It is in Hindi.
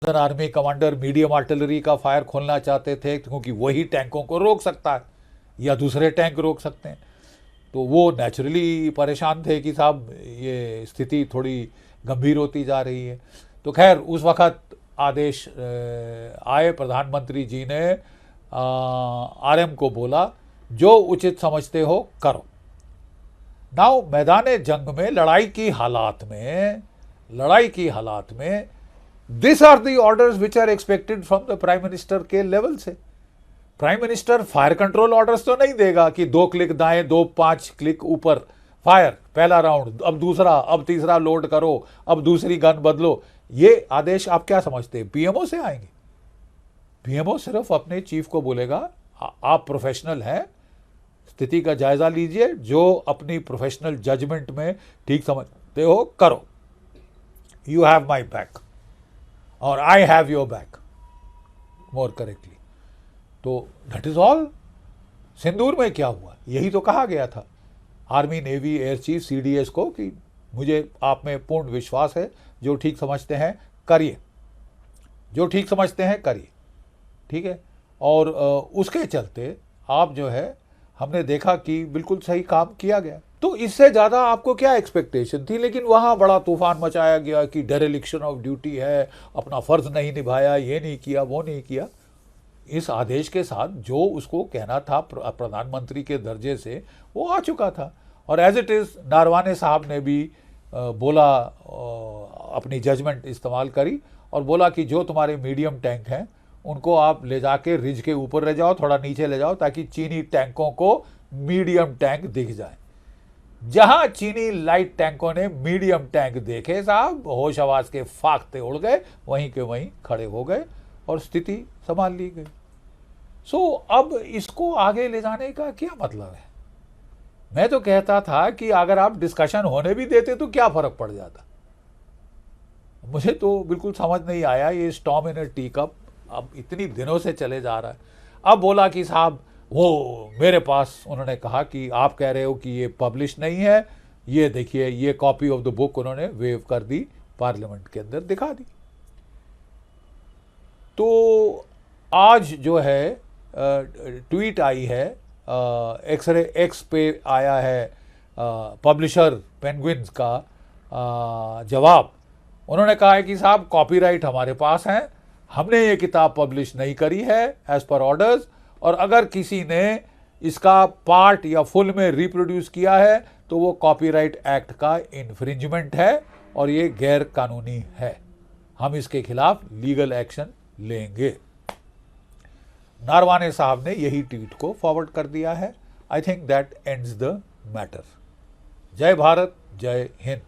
आर्मी कमांडर मीडियम आर्टिलरी का फायर खोलना चाहते थे क्योंकि वही टैंकों को रोक सकता है या दूसरे टैंक रोक सकते हैं। तो वो नेचुरली परेशान थे कि साहब ये स्थिति थोड़ी गंभीर होती जा रही है। तो खैर उस वक़्त आदेश आए, प्रधानमंत्री जी ने आरएम को बोला जो उचित समझते हो करो। नाउ मैदान जंग में लड़ाई की हालात में this are the orders which are expected from the prime minister के लेवल से। Prime minister fire control orders तो नहीं देगा कि 2 क्लिक दाएं 5 क्लिक ऊपर फायर, पहला राउंड, अब दूसरा, अब तीसरा लोड करो, अब दूसरी गन बदलो। ये आदेश आप क्या समझते हैं पीएमओ से आएंगे? पीएमओ सिर्फ अपने चीफ को बोलेगा आप प्रोफेशनल हैं, स्थिति का जायजा लीजिए, जो अपनी प्रोफेशनल जजमेंट में ठीक समझते हो करो, यू हैव माई बैक और I have your back more correctly. तो दैट इज ऑल। सिंदूर में क्या हुआ यही तो कहा गया था army navy air chief CDS को कि मुझे आप में पूर्ण विश्वास है, जो ठीक समझते हैं करिए, जो ठीक समझते हैं करिए, ठीक है। और उसके चलते आप जो है हमने देखा कि बिल्कुल सही काम किया गया। तो इससे ज़्यादा आपको क्या एक्सपेक्टेशन थी? लेकिन वहाँ बड़ा तूफान मचाया गया कि डेरेलिक्शन ऑफ ड्यूटी है, अपना फ़र्ज नहीं निभाया, ये नहीं किया, वो नहीं किया। इस आदेश के साथ जो उसको कहना था प्रधानमंत्री के दर्जे से वो आ चुका था। और एज इट इज़ नारवाने साहब ने भी बोला, अपनी जजमेंट इस्तेमाल करी और बोला कि जो तुम्हारे मीडियम टैंक हैं उनको आप ले जाके रिज के ऊपर ले जाओ, थोड़ा नीचे ले जाओ, ताकि चीनी टैंकों को मीडियम टैंक दिख जाए। जहां चीनी लाइट टैंकों ने मीडियम टैंक देखे साहब, होश आवाज के फाख्ते उड़ गए, वहीं के वहीं खड़े हो गए और स्थिति संभाल ली गई। सो अब इसको आगे ले जाने का क्या मतलब है? मैं तो कहता था कि अगर आप डिस्कशन होने भी देते तो क्या फर्क पड़ जाता। मुझे तो बिल्कुल समझ नहीं आया ये स्टॉर्म इन अ टी कप अब इतनी दिनों से चले जा रहा है। अब बोला कि साहब वो मेरे पास, उन्होंने कहा कि आप कह रहे हो कि ये पब्लिश नहीं है, ये देखिए ये कॉपी ऑफ द बुक उन्होंने वेव कर दी, पार्लियामेंट के अंदर दिखा दी। तो आज जो है ट्वीट आई है, एक्स पे आया है पब्लिशर पेंगुइन्स का जवाब। उन्होंने कहा है कि साहब कॉपीराइट हमारे पास है, हमने ये किताब पब्लिश नहीं करी है एज पर ऑर्डर्स, और अगर किसी ने इसका पार्ट या फुल में रिप्रोड्यूस किया है तो वो कॉपीराइट एक्ट का इन्फ्रिंजमेंट है और ये गैर कानूनी है, हम इसके खिलाफ लीगल एक्शन लेंगे। नारवाने साहब ने यही ट्वीट को फॉरवर्ड कर दिया है। I think that ends the matter. जय भारत, जय हिंद।